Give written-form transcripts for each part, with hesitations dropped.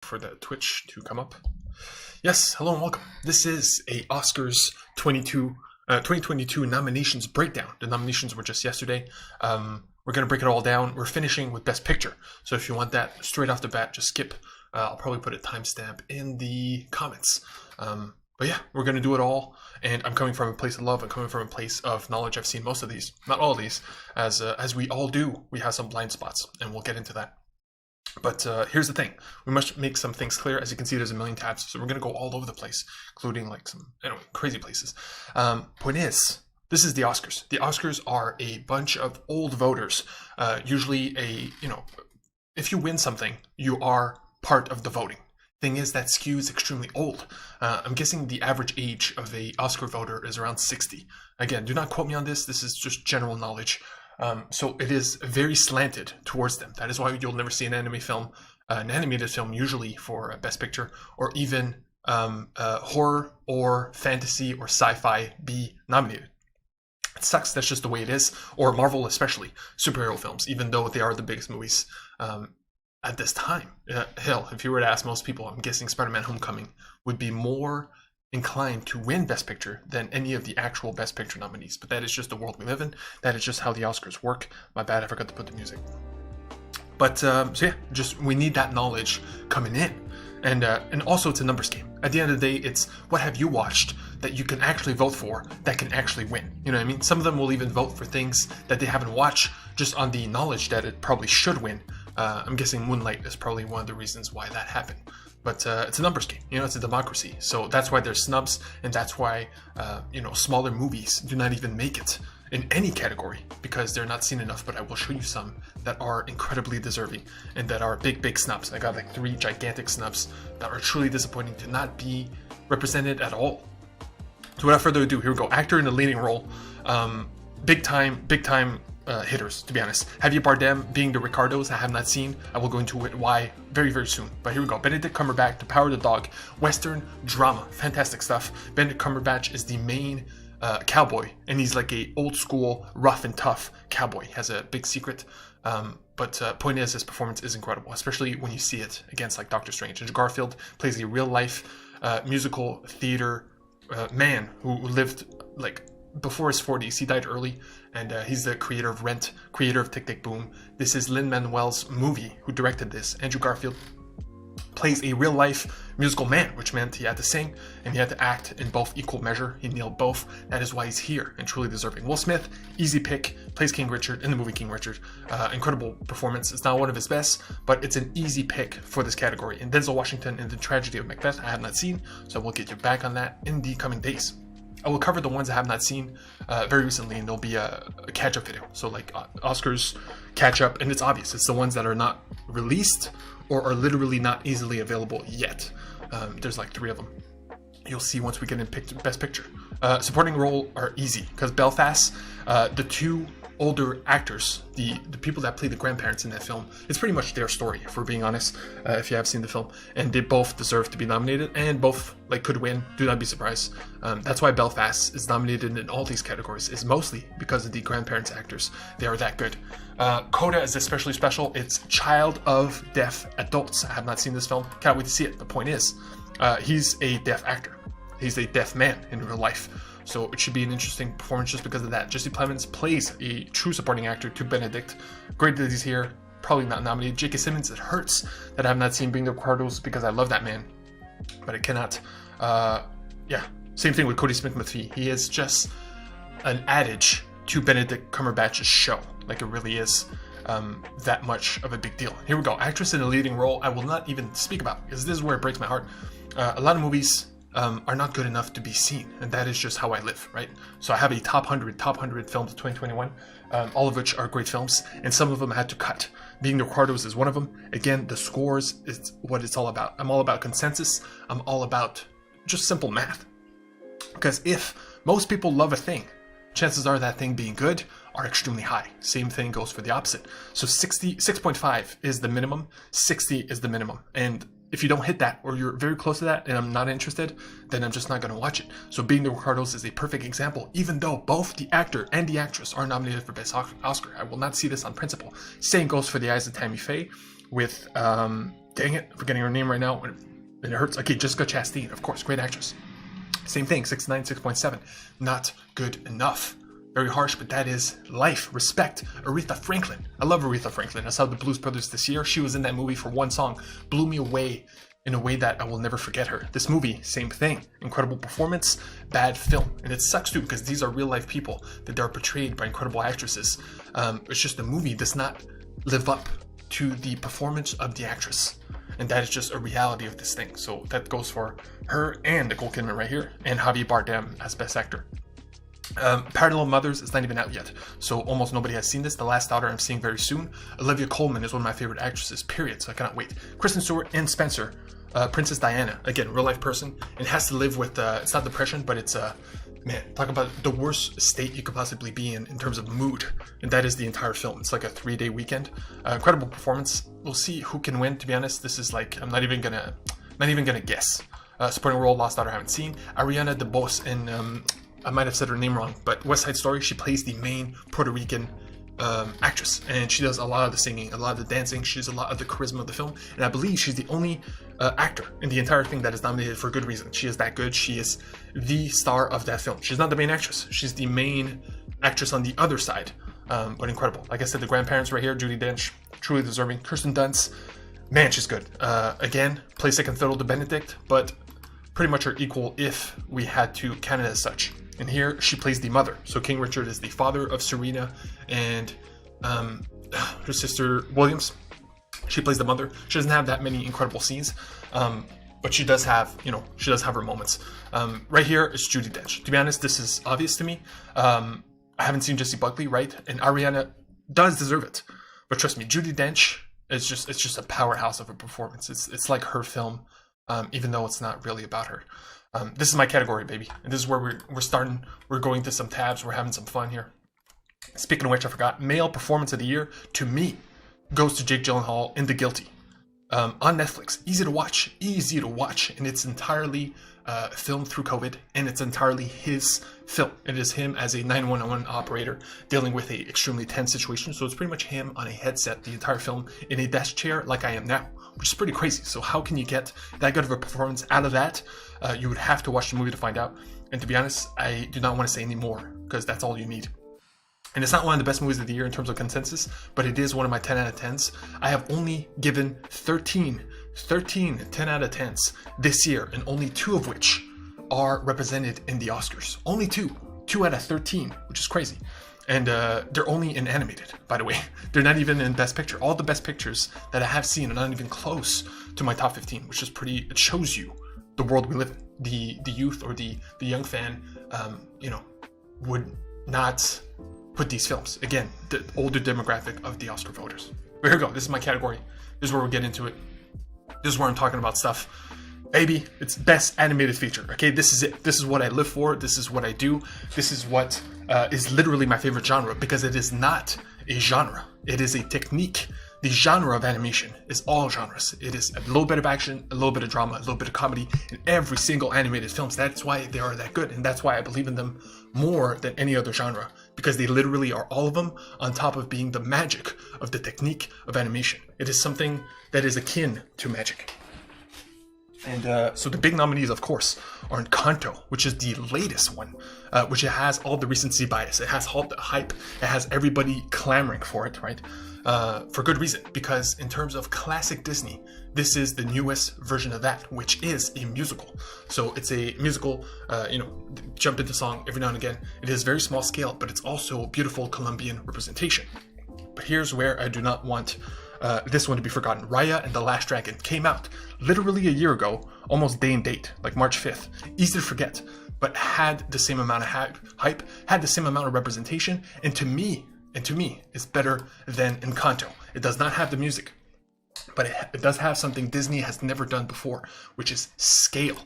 For the Twitch to come up. Yes, hello and welcome. This is a Oscars 2022 nominations breakdown. The nominations were just yesterday. We're going to break it all down. We're finishing with Best Picture. So if you want that straight off the bat, just skip. I'll probably put a timestamp in the comments. But yeah, we're going to do it all. And I'm coming from a place of love. I'm coming from a place of knowledge. I've seen most of these, not all of these. As we all do, we have some blind spots, and we'll get into that. But here's the thing. We must make some things clear. As you can see, there's a million tabs. So we're going to go all over the place, including like some crazy places. Point is, this is the Oscars. The Oscars are a bunch of old voters. Usually if you win something, you are part of the voting. Thing is, that skews extremely old. I'm guessing the average age of a Oscar voter is around 60. Again, do not quote me on this. This is just general knowledge. So it is very slanted towards them. That is why you'll never see an animated film usually for Best Picture, or even horror or fantasy or sci-fi be nominated. It sucks, that's just the way it is. Or Marvel especially, superhero films, even though they are the biggest movies at this time. Hell, if you were to ask most people, I'm guessing Spider-Man Homecoming would be more inclined to win Best Picture than any of the actual Best Picture nominees. But that is just the world we live in. That is just how the Oscars work. My bad, I forgot to put the music. But so yeah, we need that knowledge coming in. And also it's a numbers game. At the end of the day, it's what have you watched that you can actually vote for that can actually win. You know what I mean? Some of them will even vote for things that they haven't watched just on the knowledge that it probably should win. I'm guessing Moonlight is probably one of the reasons why that happened. But it's a numbers game, it's a democracy. So that's why there's snubs, and that's why, smaller movies do not even make it in any category because they're not seen enough. But I will show you some that are incredibly deserving and that are big, big snubs. I got like 3 gigantic snubs that are truly disappointing to not be represented at all. So without further ado, here we go. Actor in a leading role. Big time hitters, to be honest. Javier Bardem being the Ricardos I have not seen. I will go into it why very, very soon. But here we go. Benedict Cumberbatch, The Power of the Dog. Western drama. Fantastic stuff. Benedict Cumberbatch is the main cowboy, and he's like a old school, rough and tough cowboy. He has a big secret. But point is, his performance is incredible, especially when you see it against like Doctor Strange. Andrew Garfield plays a real life musical theater man who lived like before his 40s. He died early, and he's the creator of Rent, creator of Tick Tick Boom. This is Lin-Manuel's movie, who directed this. Andrew Garfield plays a real life musical man, which meant he had to sing and he had to act in both equal measure. He nailed both. That is why he's here and truly deserving. Will Smith, easy pick, plays King Richard in the movie King Richard. Incredible performance. It's not one of his best, but it's an easy pick for this category. And Denzel Washington in The Tragedy of Macbeth, I have not seen, so we'll get you back on that in the coming days. I will cover the ones I have not seen very recently, and there'll be a catch-up video. So like Oscars catch-up, and it's obvious. It's the ones that are not released or are literally not easily available yet. There's like 3 of them. You'll see once we get in Best Picture. Supporting role are easy, because Belfast, the 2 older actors, the people that play the grandparents in that film, it's pretty much their story, if we're being honest, if you have seen the film, and they both deserve to be nominated, and both could win. Do not be surprised. That's why Belfast is nominated in all these categories, is mostly because of the grandparents actors. They are that good. Coda is especially special. It's child of deaf adults. I have not seen this film. Can't wait to see it. The point is, he's a deaf actor. He's a deaf man in real life. So it should be an interesting performance just because of that. Jesse Plemons plays a true supporting actor to Benedict. Great that he's here. Probably not nominated. J.K. Simmons, it hurts that I have not seen Being the Ricardos because I love that man. But I cannot. Same thing with Cody Smith-McPhee. He is just an adage to Benedict Cumberbatch's show. Like it really is that much of a big deal. Here we go. Actress in a leading role I will not even speak about because this is where it breaks my heart. A lot of movies are not good enough to be seen, and that is just how I live, right? So I have a top 100 films of 2021, all of which are great films, and some of them I had to cut. Being the Ricardos is one of them. Again, the scores is what it's all about. I'm all about consensus. I'm all about just simple math. Because if most people love a thing, chances are that thing being good are extremely high. Same thing goes for the opposite. So 6.5 is the minimum, 60 is the minimum, and if you don't hit that, or you're very close to that, and I'm not interested, then I'm just not going to watch it. So Being the Ricardos is a perfect example, even though both the actor and the actress are nominated for Best Oscar. I will not see this on principle. Same goes for The Eyes of Tammy Faye with dang it, forgetting her name right now, and it hurts. Okay, Jessica Chastain, of course, great actress. Same thing, 6.9, 6.7. Not good enough. Very harsh, but that is life. Respect. Aretha Franklin. I love Aretha Franklin. I saw the Blues Brothers this year. She was in that movie for one song. Blew me away in a way that I will never forget her. This movie, same thing. Incredible performance, bad film. And it sucks too, because these are real life people that are portrayed by incredible actresses. It's just the movie does not live up to the performance of the actress. And that is just a reality of this thing. So that goes for her and Nicole Kidman right here, and Javier Bardem as Best Actor. Parallel Mothers is not even out yet, so almost nobody has seen this. The Last Daughter I'm seeing very soon. Olivia Colman is one of my favorite actresses, period, so I cannot wait. Kristen Stewart and Spencer, Princess Diana, again, real life person, and has to live with, it's not depression, but it's, man, talk about the worst state you could possibly be in terms of mood, and that is the entire film. It's like a 3-day weekend. Incredible performance. We'll see who can win, to be honest. This is like, I'm not even gonna guess. Supporting role, Lost Daughter I haven't seen. Ariana DeBose in, I might have said her name wrong, but West Side Story, she plays the main Puerto Rican actress, and she does a lot of the singing, a lot of the dancing. She does a lot of the charisma of the film, and I believe she's the only actor in the entire thing that is nominated for good reason. She is that good. She is the star of that film. She's not the main actress. She's the main actress on the other side, but incredible. Like I said, the grandparents right here, Judy Dench, truly deserving. Kirsten Dunst, man, she's good. Again, plays second fiddle to Benedict, but pretty much her equal if we had to count it as such. And here she plays the mother. So King Richard is the father of Serena and her sister Williams. She plays the mother. She doesn't have that many incredible scenes, but she does have, she does have her moments. Right here is Judy Dench. To be honest, this is obvious to me. I haven't seen Jessie Buckley, right? And Ariana does deserve it, but trust me, Judy Dench is just a powerhouse of a performance. It's like her film, even though it's not really about her. This is my category, baby. And this is where we're starting. We're going to some tabs. We're having some fun here. Speaking of which, I forgot. Male Performance of the Year, to me, goes to Jake Gyllenhaal in The Guilty. On Netflix. Easy to watch. And it's entirely filmed through COVID. And it's entirely his film. It is him as a 911 operator dealing with a extremely tense situation. So it's pretty much him on a headset the entire film in a desk chair like I am now, which is pretty crazy. So how can you get that good of a performance out of that? You would have to watch the movie to find out. And to be honest, I do not want to say any more because that's all you need. And it's not one of the best movies of the year in terms of consensus, but it is one of my 10 out of 10s. I have only given 13 10 out of 10s this year, and only 2 of which are represented in the Oscars. Only 2 out of 13, which is crazy. And they're only in animated, by the way. They're not even in Best Picture. All the Best Pictures that I have seen are not even close to my top 15, which is pretty, it shows you the world we live in. The youth or the young fan, would not put these films. Again, the older demographic of the Oscar voters. But here we go. This is my category. This is where we'll get into it. This is where I'm talking about stuff. Baby, it's Best Animated Feature. Okay, this is it. This is what I live for. This is what I do. This is what is literally my favorite genre, because it is not a genre. It is a technique. The genre of animation is all genres. It is a little bit of action, a little bit of drama, a little bit of comedy in every single animated films. That's why they are that good, and that's why I believe in them more than any other genre, because they literally are all of them on top of being the magic of the technique of animation. It is something that is akin to magic. And so the big nominees, of course, are Encanto, which is the latest one, which it has all the recency bias. It has all the hype. It has everybody clamoring for it, right? For good reason, because in terms of classic Disney, this is the newest version of that, which is a musical. So it's a musical, jump into song every now and again. It is very small scale, but it's also beautiful Colombian representation. But here's where I do not want this one to be forgotten. Raya and the Last Dragon came out literally a year ago, almost day and date, like March 5th. Easy to forget, but had the same amount of hype, had the same amount of representation, and to me, it's better than Encanto. It does not have the music, but it does have something Disney has never done before, which is scale.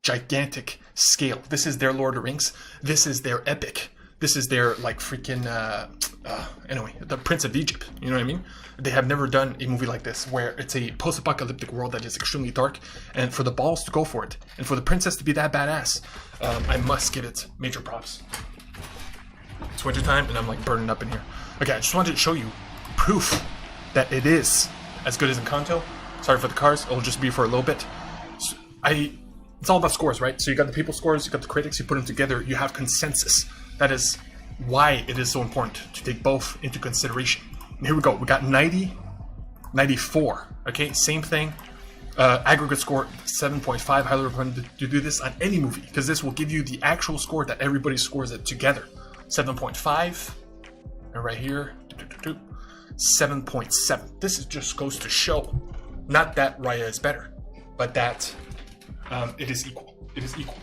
Gigantic scale. This is their Lord of the Rings. This is their epic. This is their, like, freaking, the Prince of Egypt. You know what I mean? They have never done a movie like this, where it's a post-apocalyptic world that is extremely dark, and for the balls to go for it, and for the princess to be that badass, I must give it major props. It's wintertime, and I'm, like, burning up in here. Okay, I just wanted to show you proof that it is as good as Encanto. Sorry for the cars. It'll just be for a little bit. So it's all about scores, right? So you got the people scores, you got the critics, you put them together, you have consensus. That is why it is so important to take both into consideration. And here we go. We got 90, 94. Okay, same thing. Aggregate score 7.5. Highly recommend to do this on any movie because this will give you the actual score that everybody scores it together. 7.5. And right here, 7.7. This just goes to show, not that Raya is better, but that it is equal. It is equal.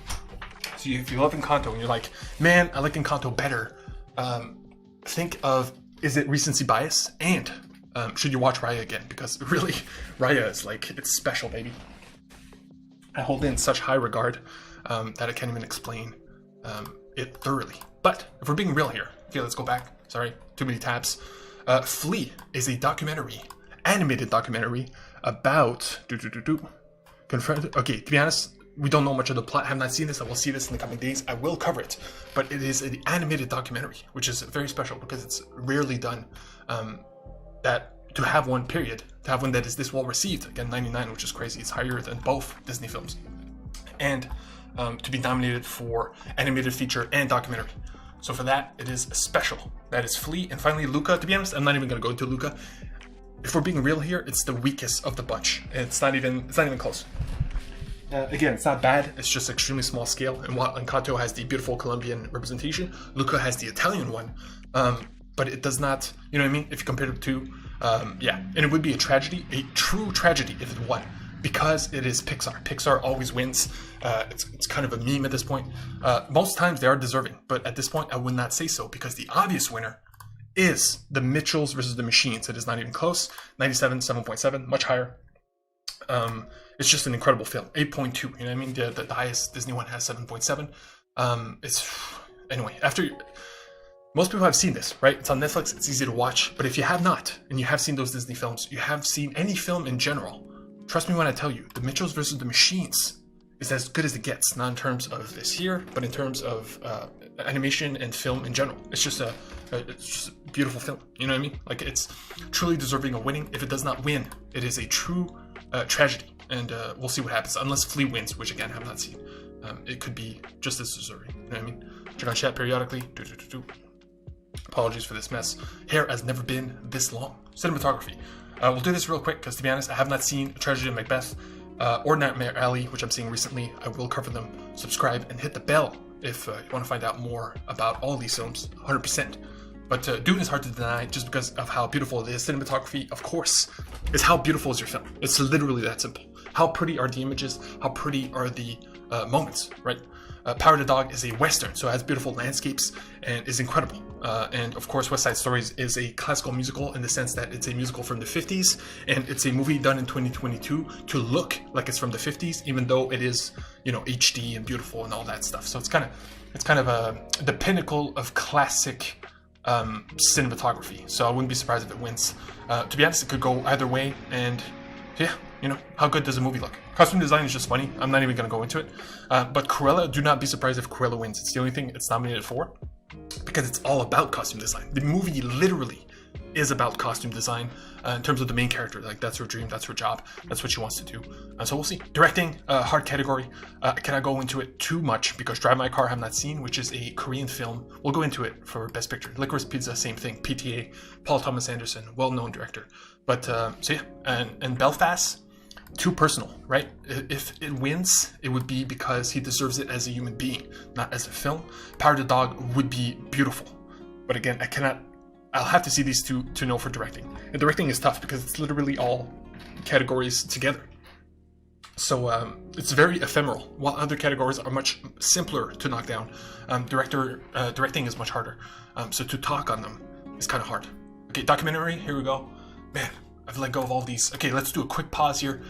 So if you love Encanto and you're like, man, I like Encanto better, think of, is it recency bias? And should you watch Raya again? Because really, Raya is like, it's special, baby. I hold it in such high regard that I can't even explain it thoroughly. But if we're being real here, okay, let's go back. Sorry, too many tabs. Flea is a documentary, animated documentary about okay, to be honest, we don't know much of the plot. I have not seen this. I will see this in the coming days. I will cover it, but it is an animated documentary, which is very special because it's rarely done. That to have one, period, to have one that is this well received, again 99, which is crazy. It's higher than both Disney films, and to be nominated for animated feature and documentary. So for that, it is special. That is Flea. And finally, Luca. To be honest, I'm not even going to go into Luca. If we're being real here, it's the weakest of the bunch. It's not even close. Again, it's not bad. It's just extremely small scale. And while Encanto has the beautiful Colombian representation, Luca has the Italian one. But it does not, you know what I mean? If you compare the two, yeah. And it would be a tragedy, a true tragedy if it won. Because it is Pixar. Pixar always wins. It's kind of a meme at this point. Most times they are deserving, but at this point I would not say so because the obvious winner is the Mitchells versus the Machines. It is not even close. 97, 7.7, much higher. It's just an incredible film. 8.2, you know what I mean? The highest Disney one has 7.7. Anyway, most people have seen this, right? It's on Netflix, it's easy to watch. But if you have not, and you have seen those Disney films, you have seen any film in general, trust me when I tell you, the Mitchells versus the Machines is as good as it gets. Not in terms of this year, but in terms of animation and film in general. It's just a beautiful film. You know what I mean? Like, it's truly deserving of winning. If it does not win, it is a true tragedy. And we'll see what happens. Unless Flea wins, which again, I have not seen. It could be just as deserving. You know what I mean? Check on chat periodically. Apologies for this mess. Hair has never been this long. Cinematography. We'll do this real quick because, to be honest, I have not seen Tragedy of Macbeth or Nightmare Alley, which I'm seeing recently. I will cover them. Subscribe and hit the bell if you want to find out more about all these films, 100%. But Dune is hard to deny just because of how beautiful it is. Cinematography, of course, is how beautiful is your film. It's literally that simple. How pretty are the images? How pretty are the moments, right? Power of the Dog is a Western, so it has beautiful landscapes and is incredible. And of course, West Side Story is a classical musical in the sense that it's a musical from the 50s, and it's a movie done in 2022 to look like it's from the 50s, even though it is, you know, HD and beautiful and all that stuff. So it's kind of the pinnacle of classic cinematography. So I wouldn't be surprised if it wins. To be honest, it could go either way, and yeah, you know, how good does a movie look? Costume design is just funny. I'm not even going to go into it. But Cruella, do not be surprised if Cruella wins. It's the only thing it's nominated for because it's all about costume design. The movie literally is about costume design in terms of the main character. Like, that's her dream, that's her job, that's what she wants to do. So we'll see. Directing, hard category. I cannot go into it too much because Drive My Car I have not seen, which is a Korean film. We'll go into it for Best Picture. Licorice Pizza, same thing. PTA, Paul Thomas Anderson, well-known director. But so yeah, and Belfast, too personal, right? If it wins, it would be because he deserves it as a human being, not as a film. Power of the Dog would be beautiful, but again, I'll have to see these two to know for directing. And directing is tough because it's literally all categories together. So it's very ephemeral, while other categories are much simpler to knock down. Directing is much harder. So to talk on them is kind of hard. Okay, documentary, here we go. Man, I've let go of all these. Okay, let's do a quick pause here.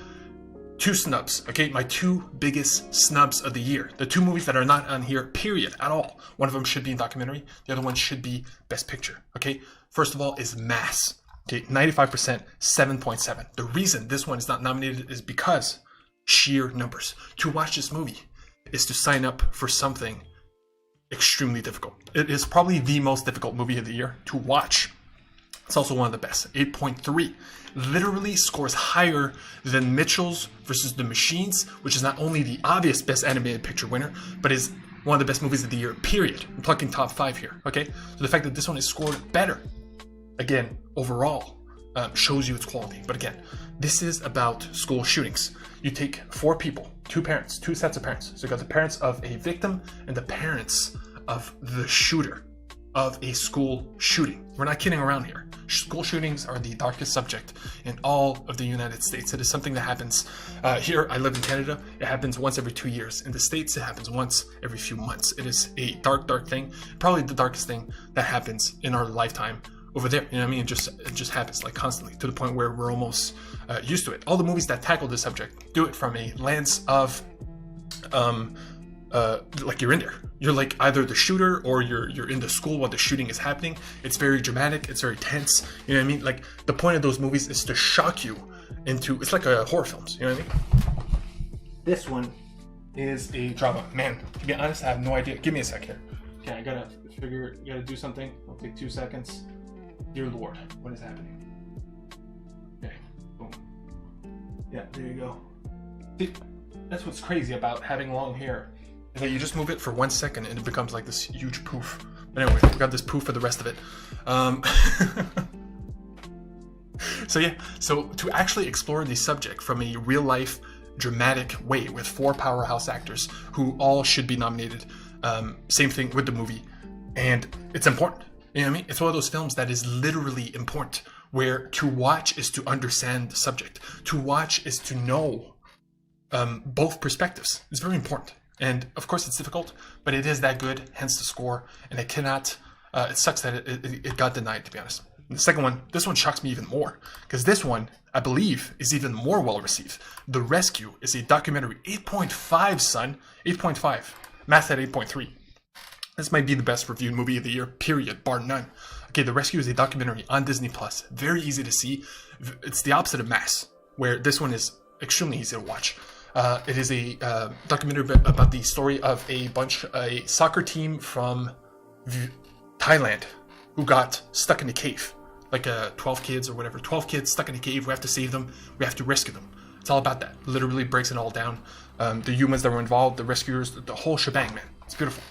2 snubs, okay? My 2 biggest snubs of the year. The 2 movies that are not on here, period, at all. One of them should be in documentary. The other one should be Best Picture, okay? First of all is Mass. Okay, 95%, 7.7. The reason this one is not nominated is because sheer numbers. To watch this movie is to sign up for something extremely difficult. It is probably the most difficult movie of the year to watch. It's also one of the best. 8.3. Literally scores higher than Mitchell's versus the Machines, which is not only the obvious best animated picture winner, but is one of the best movies of the year, period. I'm plucking top 5 here, okay? So the fact that this one is scored better, again, overall, shows you its quality. But again, this is about school shootings. You take 4 people, 2 parents, 2 sets of parents. So you got the parents of a victim and the parents of the shooter of a school shooting. We're not kidding around here. School shootings are the darkest subject in all of the United States. It is something that happens here. I live in Canada. It happens once every 2 years. In the States, it happens once every few months. It is a dark, dark thing. Probably the darkest thing that happens in our lifetime over there. You know what I mean? It just happens like constantly, to the point where we're almost used to it. All the movies that tackle this subject do it from a lens of like you're in there. You're like either the shooter or you're in the school while the shooting is happening. It's very dramatic. It's very tense. You know what I mean? Like the point of those movies is to shock you into. It's like a horror films. You know what I mean? This one is a drama. Man, to be honest, I have no idea. Give me a sec here. Okay, I gotta figure. Gotta do something. It'll take 2 seconds. Dear Lord, what is happening? Okay, boom. Yeah, there you go. See, that's what's crazy about having long hair. Is that you just move it for 1 second and it becomes like this huge poof. But anyway, we got this poof for the rest of it. So yeah, so to actually explore the subject from a real life dramatic way with 4 powerhouse actors who all should be nominated. Same thing with the movie. And it's important. You know what I mean? It's one of those films that is literally important, where to watch is to understand the subject. To watch is to know both perspectives. It's very important. And of course it's difficult, but it is that good, hence the score. And it cannot, it sucks that it got denied, to be honest. And the second one, this one shocks me even more, because this one, I believe, is even more well received. The Rescue is a documentary. 8.5, son. 8.5. Math at 8.3. This might be the best reviewed movie of the year, period, bar none. Okay, The Rescue is a documentary on Disney+. Very easy to see. It's the opposite of Mass, where this one is extremely easy to watch. It is a documentary about the story of a soccer team from Thailand who got stuck in a cave. Like 12 kids or whatever. 12 kids stuck in a cave. We have to save them. We have to rescue them. It's all about that. Literally breaks it all down. The humans that were involved, the rescuers, the whole shebang, man. It's beautiful.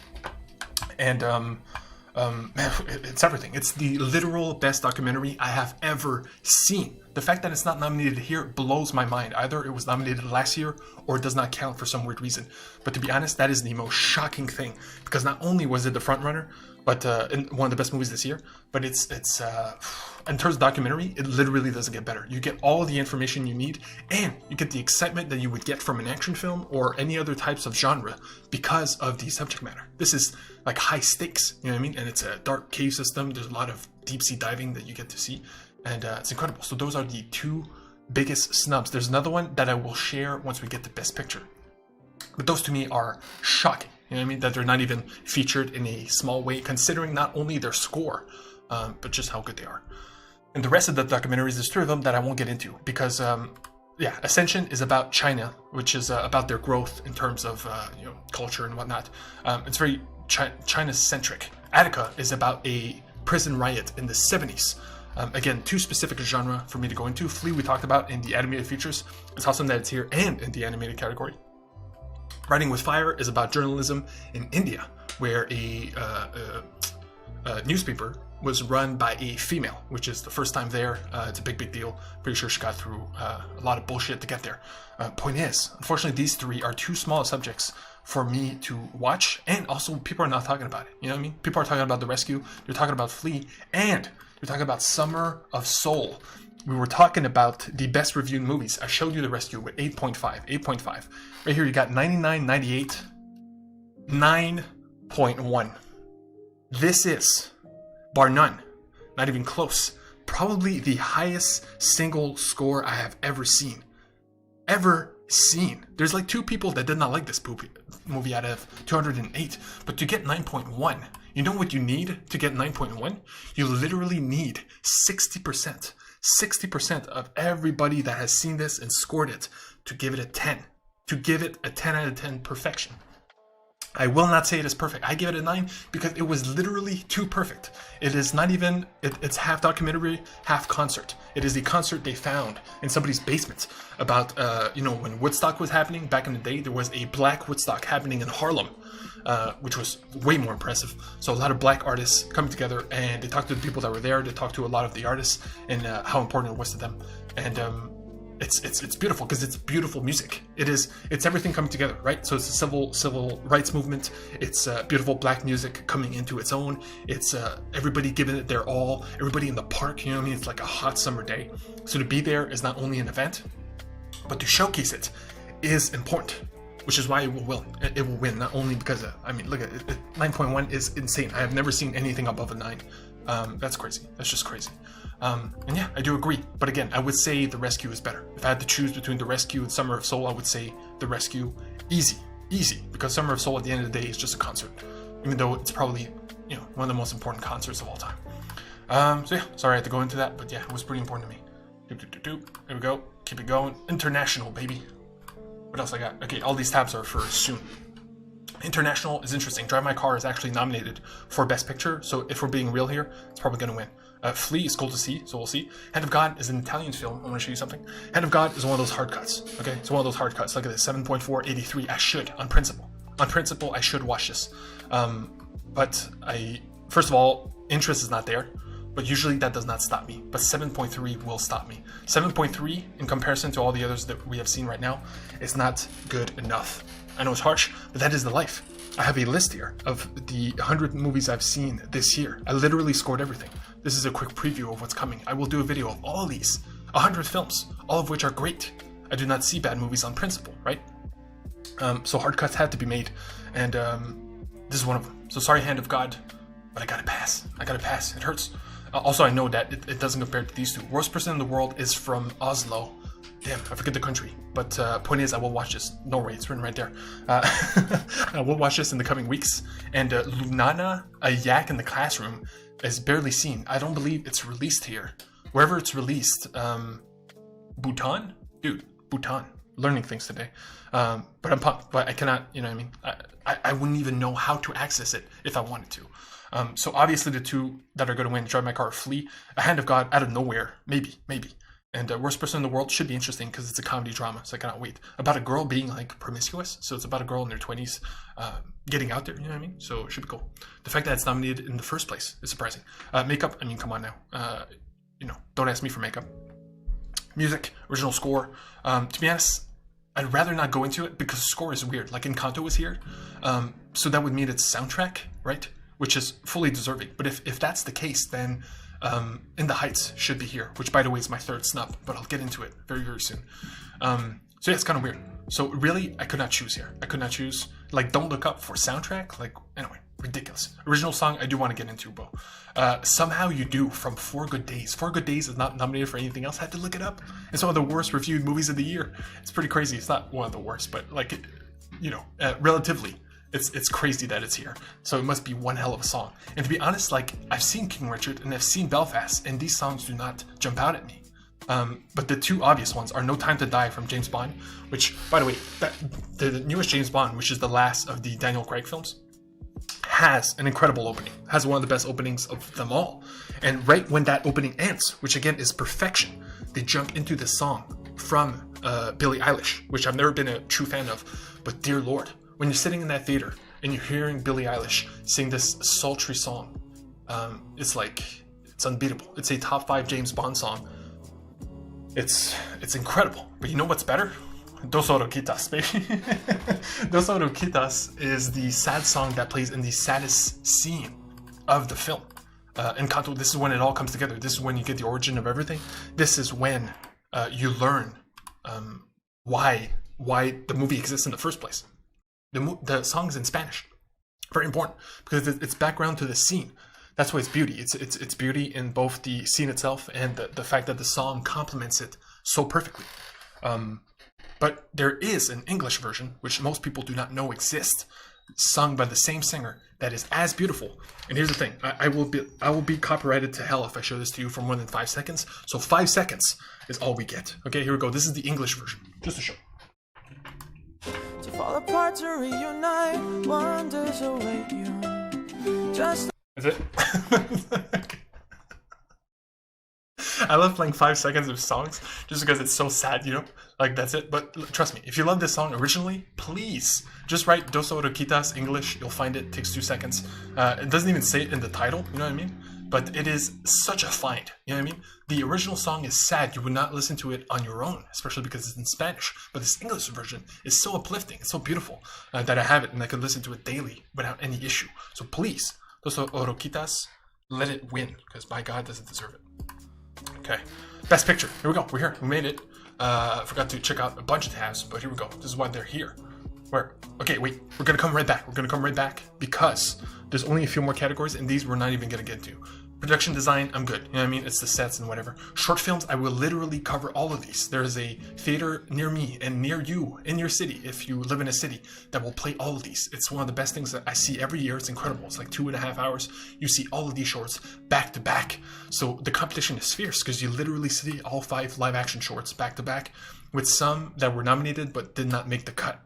And man, it's everything. It's the literal best documentary I have ever seen. The fact that it's not nominated here blows my mind. Either it was nominated last year or it does not count for some weird reason. But to be honest, that is the most shocking thing, because not only was it the front runner, but in one of the best movies this year, but it's in terms of documentary, it literally doesn't get better. You get all the information you need, and you get the excitement that you would get from an action film or any other types of genre because of the subject matter. This is like high stakes, you know what I mean? And it's a dark cave system. There's a lot of deep sea diving that you get to see, and it's incredible. So those are the 2 biggest snubs. There's another one that I will share once we get to Best Picture, but those to me are shocking. You know what I mean? That they're not even featured in a small way, considering not only their score, but just how good they are. And the rest of the documentaries, there's 3 of them that I won't get into, because yeah, Ascension is about China, which is about their growth in terms of culture and whatnot. It's very China-centric. Attica is about a prison riot in the 70s. Again, too specific a genre for me to go into. Flea we talked about in the animated features. It's awesome that it's here and in the animated category. Writing with Fire is about journalism in India, where a newspaper was run by a female, which is the first time there. It's a big deal. Pretty sure she got through a lot of bullshit to get there. Point is, unfortunately, these 3 are too small subjects for me to watch, and also people are not talking about it. You know what I mean? People are talking about The Rescue, they're talking about Flea, and they're talking about Summer of Soul. We were talking about the best reviewed movies. I showed you The Rescue with 8.5. 8.5. Right here you got 99, 98, 9.1. This is, bar none, not even close, probably the highest single score I have ever seen. There's like 2 people that did not like this movie out of 208, but to get 9.1, you know what you need to get 9.1? You literally need 60%. 60% of everybody that has seen this and scored it to give it a 10. To give it a 10 out of 10 perfection. I will not say it is perfect. I give it a 9 because it was literally too perfect. It is not even, it's half documentary, half concert. It is the concert they found in somebody's basement about, when Woodstock was happening back in the day. There was a black Woodstock happening in Harlem, which was way more impressive. So a lot of black artists coming together, and they talked to the people that were there. They talked to a lot of the artists and how important it was to them. And it's beautiful because it's beautiful music. It's everything coming together, right? So it's a civil rights movement. It's beautiful black music coming into its own. It's everybody giving it their all. Everybody in the park, you know what I mean? It's like a hot summer day. So to be there is not only an event, but to showcase it is important, which is why it will win. It will win not only because look at it. 9.1 is insane. I have never seen anything above a 9. That's crazy. That's just crazy. And yeah, I do agree. But again, I would say The Rescue is better. If I had to choose between The Rescue and Summer of Soul, I would say The Rescue. Easy. Because Summer of Soul at the end of the day is just a concert. Even though it's probably, one of the most important concerts of all time. So yeah, sorry I had to go into that, but yeah, it was pretty important to me. There we go. Keep it going. International, baby. What else I got? Okay, all these tabs are for soon. International is interesting. Drive My Car is actually nominated for Best Picture, so if we're being real here, it's probably going to win. Flea is cool to see, so we'll see. Hand of God is an Italian film. I want to show you something. Hand of God is one of those hard cuts. Okay, it's one of those hard cuts. Look at this, 7.4, 83. I should, on principle. On principle, I should watch this. But first of all, interest is not there. But usually that does not stop me. But 7.3 will stop me. 7.3, in comparison to all the others that we have seen right now, is not good enough. I know it's harsh, but that is the life. I have a list here of the 100 movies I've seen this year. I literally scored everything. This is a quick preview of what's coming. I will do a video of all these 100 films, all of which are great. I do not see bad movies on principle, right? So hard cuts had to be made, and this is one of them. So sorry, Hand of God, but I gotta pass. It hurts. Also, I know that it doesn't compare to these two. Worst person in the world is from Oslo. Damn, I forget the country. But point is, I will watch this. No way, it's written right there. I will watch this in the coming weeks. And Lunana, a yak in the classroom, is barely seen. I don't believe it's released here. Wherever it's released, Bhutan? Dude, Bhutan. Learning things today. But I'm pumped. But I cannot, you know what I mean? I wouldn't even know how to access it if I wanted to. So obviously the two that are going to win, Drive My Car or Flee. A Hand of God out of nowhere. Maybe. And Worst Person in the World should be interesting because it's a comedy drama, so I cannot wait. About a girl being like promiscuous, so it's about a girl in their 20s getting out there, you know what I mean? So it should be cool. The fact that it's nominated in the first place is surprising. Makeup, I mean, come on now. Don't ask me for makeup. Music, original score. To be honest, I'd rather not go into it because the score is weird. Like Encanto was here, so that would mean it's soundtrack, right? Which is fully deserving. But if that's the case, then In the Heights should be here, which by the way is my third snub, but I'll get into it very, very soon. So yeah, it's kind of weird. So really, I could not choose here. I could not choose. Like, Don't Look Up for soundtrack. Like, anyway, ridiculous. Original song, I do want to get into, Bo. Somehow You Do from 4 Good Days. 4 Good Days is not nominated for anything else. I had to look it up. It's one of the worst reviewed movies of the year. It's pretty crazy. It's not one of the worst, but like, relatively. It's crazy that it's here. So it must be one hell of a song. And to be honest, like, I've seen King Richard and I've seen Belfast, and these songs do not jump out at me. But the two obvious ones are No Time to Die from James Bond, which, by the way, the newest James Bond, which is the last of the Daniel Craig films, has an incredible opening. Has one of the best openings of them all. And right when that opening ends, which again is perfection, they jump into this song from Billie Eilish, which I've never been a true fan of. But dear Lord, when you're sitting in that theater and you're hearing Billie Eilish sing this sultry song, it's unbeatable. It's a top 5 James Bond song. It's incredible. But you know what's better? Dos Oroquitas, baby. Dos Oroquitas is the sad song that plays in the saddest scene of the film. Encanto, this is when it all comes together. This is when you get the origin of everything. This is when you learn why the movie exists in the first place. The song's in Spanish. Very important because it's background to the scene. That's why it's beauty. It's beauty in both the scene itself and the fact that the song complements it so perfectly. But there is an English version, which most people do not know exists, sung by the same singer that is as beautiful. And here's the thing: I will be copyrighted to hell if I show this to you for more than 5 seconds. So 5 seconds is all we get. Okay, here we go. This is the English version, just to show. to fall apart to reunite. Wonders await you. Just Is it? I love playing 5 seconds of songs just because it's so sad, you know? Like, that's it. But trust me, if you love this song originally, please just write Dos Oroquitas English. You'll find it. Takes 2 seconds. It doesn't even say it in the title, you know what I mean? But it is such a find, you know what I mean? The original song is sad. You would not listen to it on your own, especially because it's in Spanish. But this English version is so uplifting. It's so beautiful that I have it and I could listen to it daily without any issue. So please, Dos Oroquitas, let it win, because by God, does it deserve it. Okay, Best Picture. Here we go. We're here. We made it. I forgot to check out a bunch of tabs, but here we go. This is why they're here. Where? Okay, wait. We're gonna come right back. We're gonna come right back because there's only a few more categories, and these we're not even gonna get to. Production design, I'm good. You know what I mean? It's the sets and whatever. Short films, I will literally cover all of these. There is a theater near me and near you in your city, if you live in a city, that will play all of these. It's one of the best things that I see every year. It's incredible. It's like 2.5 hours. You see all of these shorts back to back. So the competition is fierce because you literally see all 5 live action shorts back to back, with some that were nominated but did not make the cut.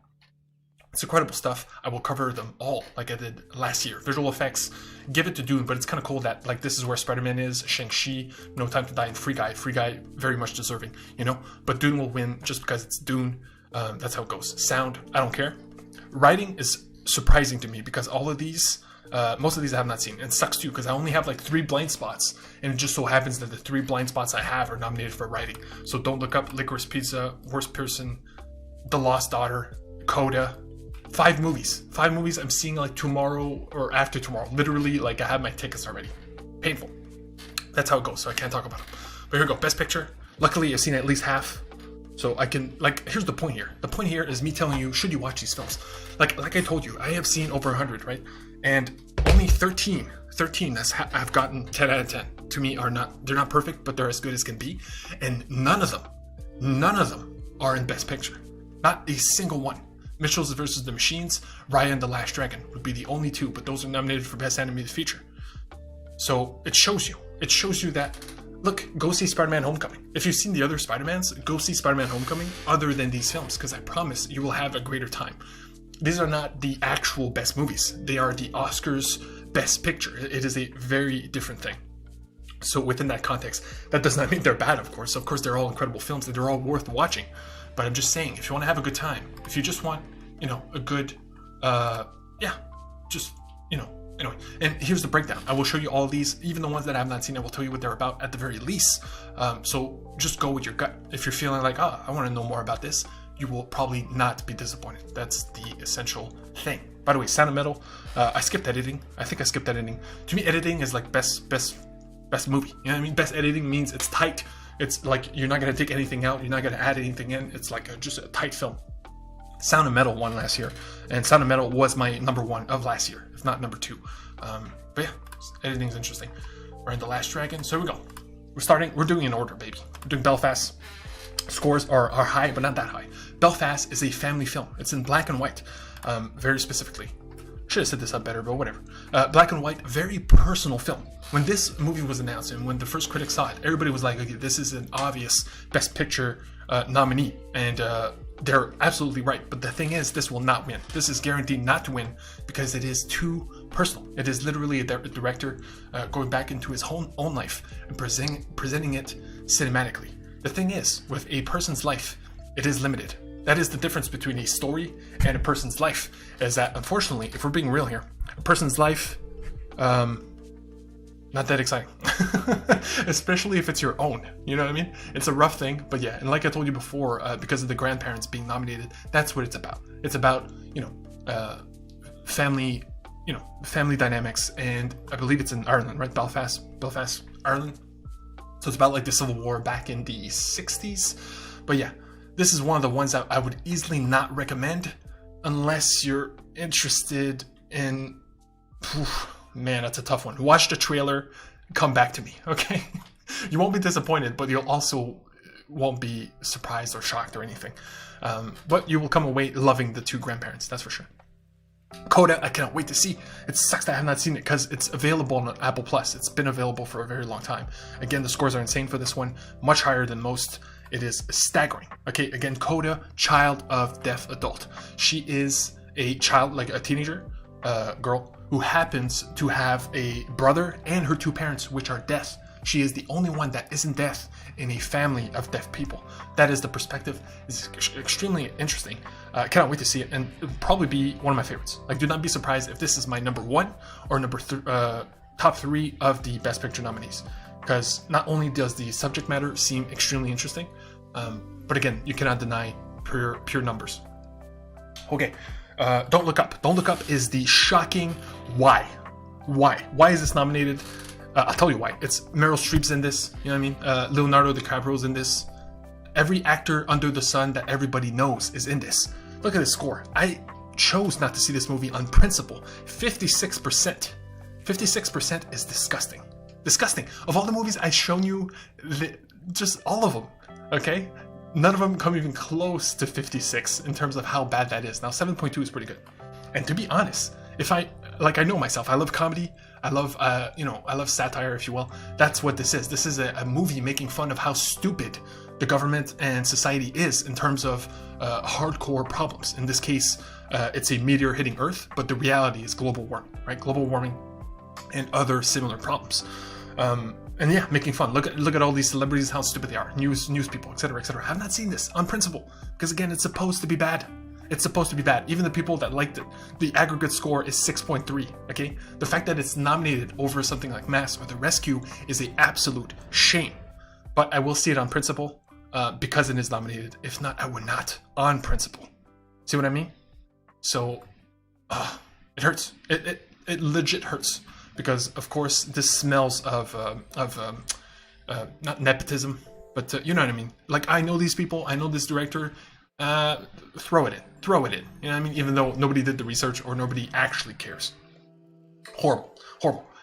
It's incredible stuff. I will cover them all like I did last year. Visual effects, give it to Dune, but it's kind of cool that like this is where Spider-Man is, Shang-Chi, No Time to Die, and Free Guy. Free Guy, very much deserving, you know? But Dune will win just because it's Dune. That's how it goes. Sound, I don't care. Writing is surprising to me because all of these, most of these I have not seen. And it sucks too because I only have like 3 blind spots, and it just so happens that the 3 blind spots I have are nominated for writing. So don't look up Licorice Pizza, Worst Person, The Lost Daughter, Coda. 5 movies. 5 movies I'm seeing like tomorrow or after tomorrow. Literally, like I have my tickets already. Painful. That's how it goes, so I can't talk about them. But here we go. Best Picture. Luckily, I've seen at least half. So I can, like, here's the point here. The point here is me telling you, should you watch these films? Like I told you, I have seen over 100, right? And only 13 I've gotten 10 out of 10. To me, they're not perfect, but they're as good as can be. And none of them are in Best Picture. Not a single one. Mitchell's versus the Machines, Raya and the Last Dragon would be the only 2, but those are nominated for Best Animated Feature. So it shows you that, look, go see Spider-Man Homecoming. If you've seen the other Spider-Mans, go see Spider-Man Homecoming other than these films, because I promise you will have a greater time. These are not the actual best movies. They are the Oscars Best Picture. It is a very different thing. So within that context, that does not mean they're bad, of course. Of course, they're all incredible films, and they're all worth watching. But I'm just saying, if you want to have a good time, if you just want, you know, a good, just, you know, anyway. And here's the breakdown. I will show you all of these, even the ones that I have not seen. I will tell you what they're about at the very least. So just go with your gut. If you're feeling like, I want to know more about this, you will probably not be disappointed. That's the essential thing. By the way, Sound of Metal, I skipped editing. I think I skipped editing. To me, editing is like best movie. You know what I mean? Best editing means it's tight. It's like you're not going to take anything out. You're not going to add anything in. It's like just a tight film. Sound of Metal won last year. And Sound of Metal was my number 1 of last year, if not number 2. But yeah, editing's interesting. We're in The Last Dragon. So here we go. We're doing in order, baby. We're doing Belfast. Scores are high, but not that high. Belfast is a family film. It's in black and white, very specifically. Should have set this up better, but whatever. Black and white, very personal film. When this movie was announced and when the first critics saw it, everybody was like, okay, this is an obvious Best Picture nominee. And they're absolutely right. But the thing is, this will not win. This is guaranteed not to win because it is too personal. It is literally a director going back into his own life and presenting it cinematically. The thing is, with a person's life, it is limited. That is the difference between a story and a person's life, is that, unfortunately, if we're being real here, a person's life, not that exciting. Especially if it's your own, you know what I mean? It's a rough thing, but yeah, and like I told you before, because of the grandparents being nominated, that's what it's about. It's about, family, family dynamics, and I believe it's in Ireland, right? Belfast, Ireland. So it's about like the Civil War back in the 60s. But yeah, this is one of the ones that I would easily not recommend unless you're interested in... Man, that's a tough one. Watch the trailer, come back to me, okay? You won't be disappointed, but you'll also won't be surprised or shocked or anything. But you will come away loving the 2 grandparents, that's for sure. Coda, I cannot wait to see. It sucks that I have not seen it because it's available on Apple Plus. It's been available for a very long time. Again, the scores are insane for this one, much higher than most. It is staggering. Okay, again, Coda, child of deaf adult. She is a child, like a teenager girl, who happens to have a brother and her two parents, which are deaf. She is the only one that isn't deaf in a family of deaf people. That is the perspective. It's extremely interesting. I cannot wait to see it, and it'll probably be one of my favorites. Like, do not be surprised if this is my number one or top three of the Best Picture nominees. Because not only does the subject matter seem extremely interesting, but again, you cannot deny pure numbers. Okay, Don't Look Up. Don't Look Up is the shocking why. Why is this nominated? I'll tell you why. It's Meryl Streep's in this. You know what I mean? Leonardo DiCaprio's in this. Every actor under the sun that everybody knows is in this. Look at the score. I chose not to see this movie on principle. 56%. 56% is disgusting. Disgusting. Of all the movies I've shown you, just all of them, okay? None of them come even close to 56 in terms of how bad that is. Now, 7.2 is pretty good. And to be honest, I know myself. I love comedy. I love, I love satire, if you will. That's what this is. This is a movie making fun of how stupid the government and society is in terms of hardcore problems. In this case, it's a meteor hitting Earth, but the reality is global warming, right? Global warming and other similar problems. And yeah, making fun. Look at all these celebrities, how stupid they are. News people, etc., etc. I have not seen this on principle because again, it's supposed to be bad. It's supposed to be bad. Even the people that liked it, the aggregate score is 6.3. Okay, the fact that it's nominated over something like Mass or The Rescue is an absolute shame. But I will see it on principle because it is nominated. If not, I would not on principle. See what I mean? So it hurts. It legit hurts because, of course, this smells of not nepotism, but you know what I mean. Like, I know these people. I know this director. Throw it in. You know what I mean? Even though nobody did the research or nobody actually cares. Horrible.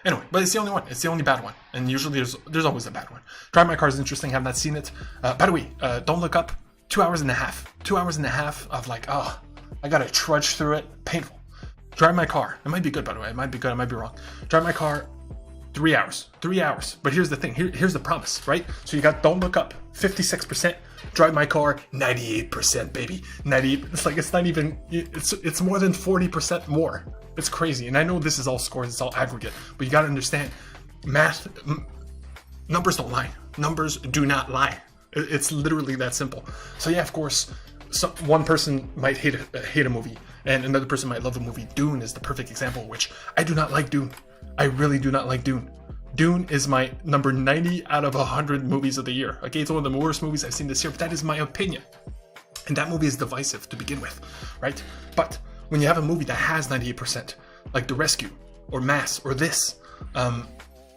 Anyway, but it's the only one. It's the only bad one. And usually there's always a bad one. Drive My Car is interesting. Have not seen it. By the way, Don't Look Up. 2 hours and a half. 2 hours and a half of like, I gotta trudge through it. Painful. Drive My Car. It might be good, by the way. It might be good. I might be wrong. Drive My Car. 3 hours. 3 hours. But here's the thing. Here's the promise, right? So you got Don't Look Up. 56%. Drive My Car, 98%, baby. 98. It's like it's not even. It's more than 40% more. It's crazy. And I know this is all scores. It's all aggregate. But you got to understand, math. Numbers don't lie. Numbers do not lie. It's literally that simple. So yeah, of course, one person might hate a movie, and another person might love a movie. Dune is the perfect example. Which I do not like Dune. I really do not like Dune. Dune is my number 90 out of 100 movies of the year. Okay, it's one of the worst movies I've seen this year, but that is my opinion. And that movie is divisive to begin with, right? But when you have a movie that has 98%, like The Rescue, or Mass, or this,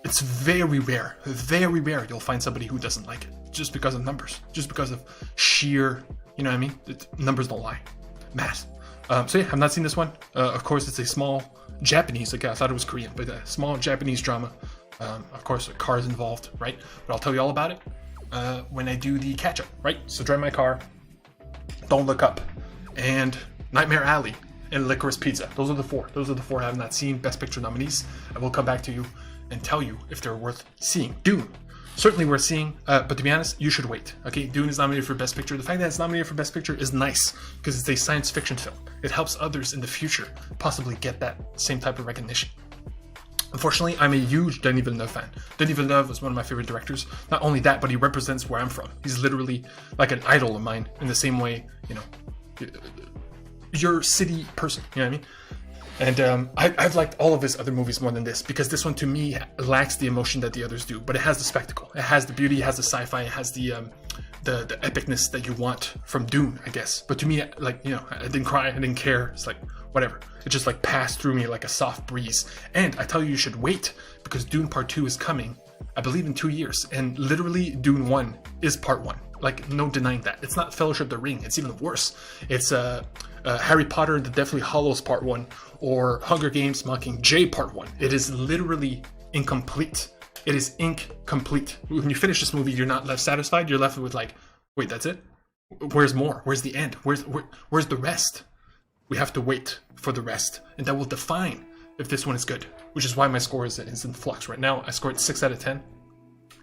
it's very rare you'll find somebody who doesn't like it, just because of numbers, just because of sheer, you know what I mean? Numbers don't lie. Math. So yeah, I've not seen this one. Of course, it's a small Japanese, I thought it was Korean, but a small Japanese drama. Of course, a car is involved, right? But I'll tell you all about it when I do the catch-up, right? So Drive My Car, Don't Look Up, and Nightmare Alley, and Licorice Pizza. Those are the four. I have not seen Best Picture nominees. I will come back to you and tell you if they're worth seeing. Dune, certainly worth seeing, but to be honest, you should wait. Okay, Dune is nominated for Best Picture. The fact that it's nominated for Best Picture is nice because it's a science fiction film. It helps others in the future possibly get that same type of recognition. Unfortunately, I'm a huge Denis Villeneuve fan. Denis Villeneuve is one of my favorite directors. Not only that, but he represents where I'm from. He's literally like an idol of mine in the same way, your city person, you know what I mean? And I've liked all of his other movies more than this because this one to me lacks the emotion that the others do, but it has the spectacle. It has the beauty, it has the sci-fi, it has the epicness that you want from Dune, I guess. But to me, I didn't cry, I didn't care. It's like, whatever. It just like passed through me like a soft breeze. And I tell you should wait because Dune Part 2 is coming, I believe, in 2 years. And literally Dune 1 is Part 1. Like, no denying that. It's not Fellowship of the Ring. It's even worse. It's Harry Potter and the Deathly Hallows Part 1 or Hunger Games Mockingjay Part 1. It is literally incomplete. It is incomplete. When you finish this movie, you're not left satisfied. You're left with like, wait, that's it? Where's more? Where's the end? Where's the rest? We have to wait for the rest, and that will define if this one is good, which is why my score is in flux right now. I scored 6 out of 10.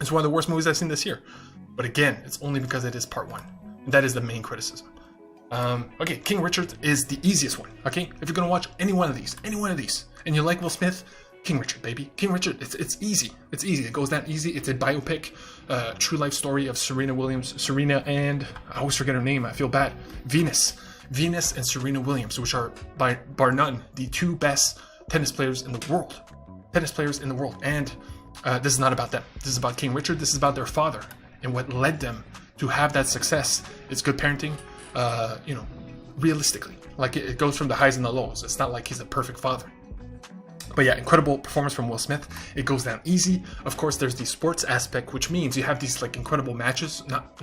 It's one of the worst movies I've seen this year. But again, it's only because it is part one. And that is the main criticism. Okay, King Richard is the easiest one. Okay, if you're gonna watch any one of these, and you like Will Smith, King Richard, baby. King Richard, it's easy. It's easy. It goes down easy. It's a biopic, true life story of Serena and I always forget her name. I feel bad. Venus and Serena Williams, which are bar none the two best tennis players in the world. And this is not about them. This is about King Richard. This is about their father and what led them to have that success. It's good parenting. Realistically, like it goes from the highs and the lows. It's not like he's a perfect father. But yeah, incredible performance from Will Smith. It goes down easy. Of course, there's the sports aspect, which means you have these like incredible matches. Not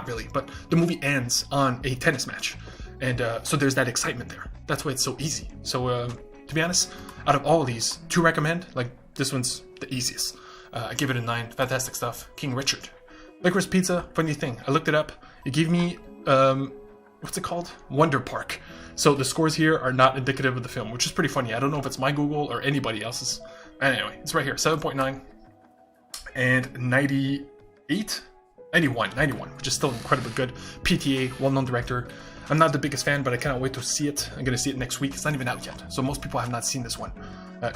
really, but the movie ends on a tennis match. And so there's that excitement there. That's why it's so easy. So to be honest, out of all of these, to recommend, like this one's the easiest. I give it a 9. Fantastic stuff. King Richard. Licorice Pizza, funny thing. I looked it up. It gave me, what's it called? Wonder Park. So the scores here are not indicative of the film, which is pretty funny. I don't know if it's my Google or anybody else's. Anyway, it's right here. 7.9 and 91, which is still incredibly good. PTA, well-known director. I'm not the biggest fan, but I cannot wait to see it. I'm going to see it next week. It's not even out yet. So most people have not seen this one.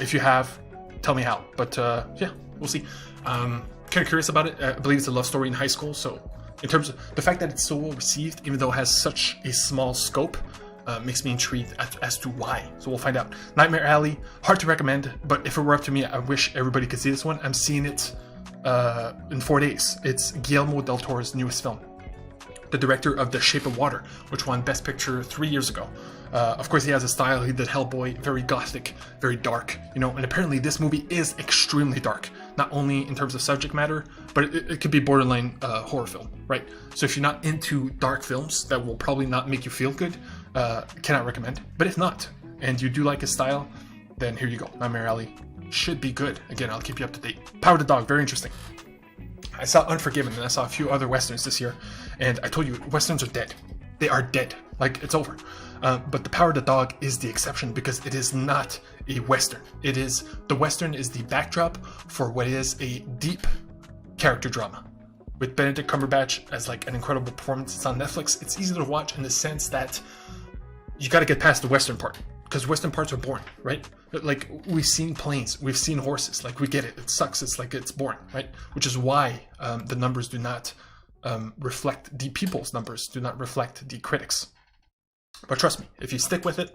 If you have, tell me how. But yeah, we'll see. Kind of curious about it. I believe it's a love story in high school. So in terms of the fact that it's so well received, even though it has such a small scope, makes me intrigued as to why. So we'll find out. Nightmare Alley, hard to recommend, but if it were up to me, I wish everybody could see this one. I'm seeing it in 4 days. It's Guillermo Del Toro's newest film. The director of The Shape of Water, which won Best Picture 3 years ago. Of course, he has a style. He did Hellboy, very gothic, very dark, and apparently this movie is extremely dark. Not only in terms of subject matter, but it could be borderline horror film, right? So if you're not into dark films, that will probably not make you feel good. Cannot recommend. But if not, and you do like his style, then here you go. Nightmare Alley should be good. Again, I'll keep you up to date. Power the Dog, very interesting. I saw Unforgiven, and I saw a few other westerns this year, and I told you, westerns are dead. They are dead. Like, it's over. But The Power of the Dog is the exception because it is not a western. The western is the backdrop for what is a deep character drama. With Benedict Cumberbatch as like an incredible performance. It's on Netflix. It's easy to watch in the sense that you got to get past the western part because western parts are boring, right? Like, we've seen planes, we've seen horses, like, we get it. It sucks. It's like, it's boring, right? Which is why the numbers do not reflect the people's numbers, do not reflect the critics. But trust me, if you stick with it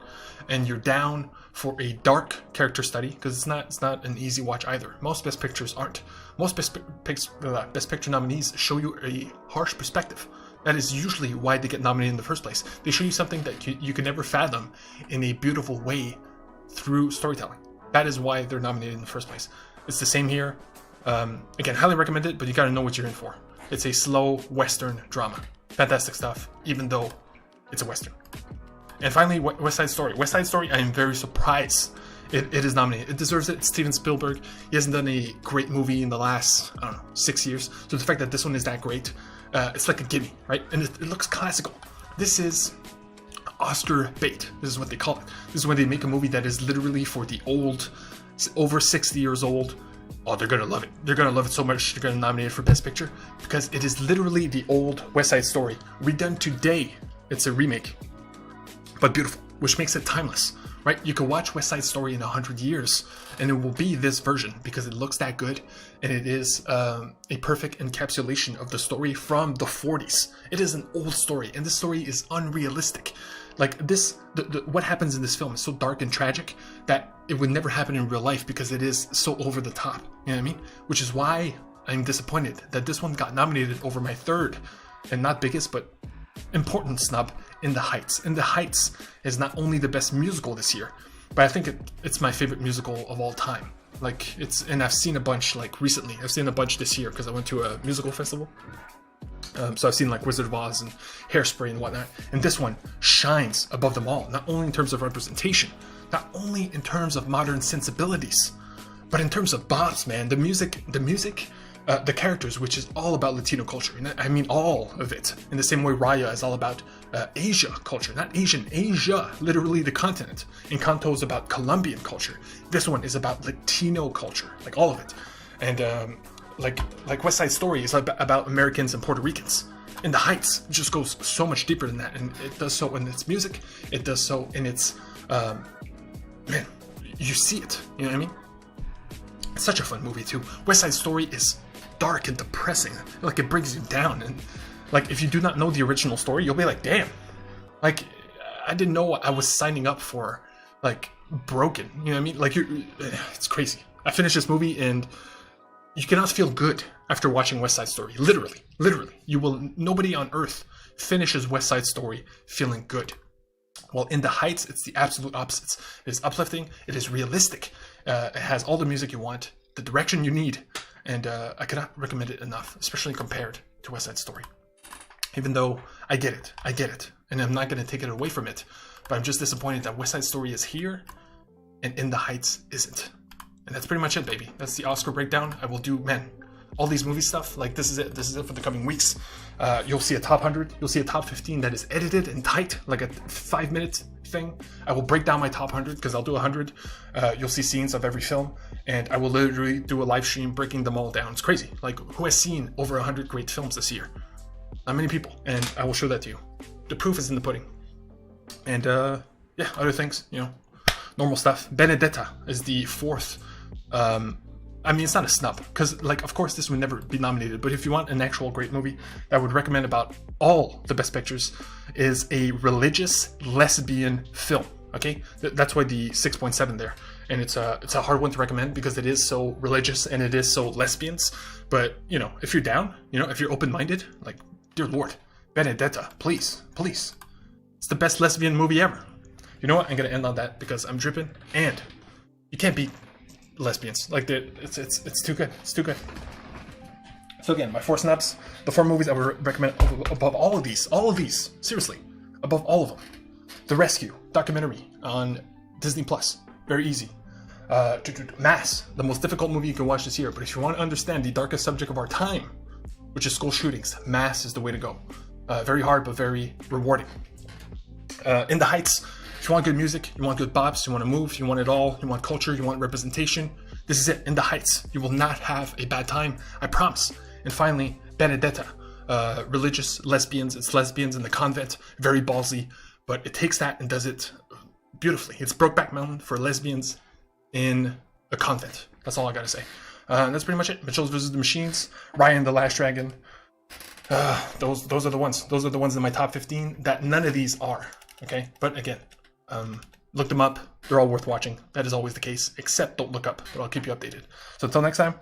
and you're down for a dark character study, because it's not an easy watch either. Most Best Pictures aren't. Most Best Picture nominees show you a harsh perspective. That is usually why they get nominated in the first place. They show you something that you can never fathom in a beautiful way through storytelling. That is why they're nominated in the first place. It's the same here. Again, highly recommend it, but you gotta know what you're in for. It's a slow Western drama. Fantastic stuff, even though it's a Western. And finally, West Side Story. West Side Story, I am very surprised it is nominated. It deserves it. It's Steven Spielberg. He hasn't done a great movie in the last, 6 years. So the fact that this one is that great, it's like a gimme, right? And it looks classical. This is Oscar bait. This is what they call it. This is when they make a movie that is literally for the old, over 60 years old. Oh, they're going to love it. They're going to love it so much, they're going to nominate it for Best Picture. Because it is literally the old West Side Story. Redone today. It's a remake. But beautiful, which makes it timeless, right? You can watch West Side Story in 100 years, and it will be this version because it looks that good, and it is a perfect encapsulation of the story from the 40s. It is an old story, and this story is unrealistic. Like this, what happens in this film is so dark and tragic that it would never happen in real life because it is so over the top. You know what I mean? Which is why I'm disappointed that this one got nominated over my third, and not biggest, but important snub, In the Heights. In the Heights is not only the best musical this year, but I think it's my favorite musical of all time. Like, and I've seen a bunch, like, recently. I've seen a bunch this year because I went to a musical festival. So I've seen, like, Wizard of Oz and Hairspray and whatnot. And this one shines above them all, not only in terms of representation, not only in terms of modern sensibilities, but in terms of bops, man. The music, the characters, which is all about Latino culture. I mean, all of it. In the same way Raya is all about Asia culture. Not Asian, Asia, literally the continent. Encanto is about Colombian culture. This one is about Latino culture, like all of it. And like West Side Story is about Americans and Puerto Ricans. In the Heights, it just goes so much deeper than that, and it does so in its music. It does so in its man. You see it. You know what I mean? It's such a fun movie too. West Side Story is dark and depressing. Like it brings you down, and like if you do not know the original story, you'll be like, damn. Like I didn't know I was signing up for. Like broken. You know what I mean? Like it's crazy. I finished this movie and you cannot feel good after watching West Side Story. Literally. Nobody on earth finishes West Side Story feeling good. Well, In the Heights, it's the absolute opposites. It is uplifting. It is realistic. It has all the music you want, the direction you need, and I cannot recommend it enough, especially compared to West Side Story. Even though I get it, and I'm not going to take it away from it, but I'm just disappointed that West Side Story is here, and In the Heights isn't. And that's pretty much it, baby. That's the Oscar breakdown. I will do, man, all these movie stuff. Like, this is it. This is it for the coming weeks. You'll see a top 100. You'll see a top 15 that is edited and tight, like a 5-minute thing. I will break down my top 100 because I'll do 100. You'll see scenes of every film, and I will literally do a live stream breaking them all down. It's crazy. Like, who has seen over 100 great films this year? Not many people, and I will show that to you. The proof is in the pudding. And yeah, other things, you know, normal stuff. Benedetta is the fourth. I mean, it's not a snub because, like, of course, this would never be nominated. But if you want an actual great movie, I would recommend about all the best pictures is a religious lesbian film. Okay, that's why the 6.7 there, and it's a hard one to recommend because it is so religious and it is so lesbians. But you know, if you're down, you know, if you're open-minded, like, dear Lord, Benedetta, please. It's the best lesbian movie ever. You know what? I'm gonna end on that because I'm dripping, and you can't beat lesbians. Like, it's too good. It's too good. So again, my 4 snubs, the 4 movies I would recommend above all of these, seriously, above all of them. The Rescue documentary on Disney Plus, very easy. Mass, the most difficult movie you can watch this year. But if you want to understand the darkest subject of our time, which is school shootings, Mass is the way to go. Very hard, but very rewarding. In the Heights, if you want good music, you want good bops, you want to move, you want it all, you want culture, you want representation, this is it. In the Heights, you will not have a bad time, I promise. And finally, Benedetta, religious lesbians. It's lesbians in the convent, very ballsy, but it takes that and does it beautifully. It's Brokeback Mountain for lesbians in a convent. That's all I gotta say. And that's pretty much it. Mitchell's vs. the Machines, Ryan the Last Dragon. Those are the ones. Those are the ones in my top 15 that none of these are. Okay, but again, look them up. They're all worth watching. That is always the case, except don't look up, but I'll keep you updated. So until next time,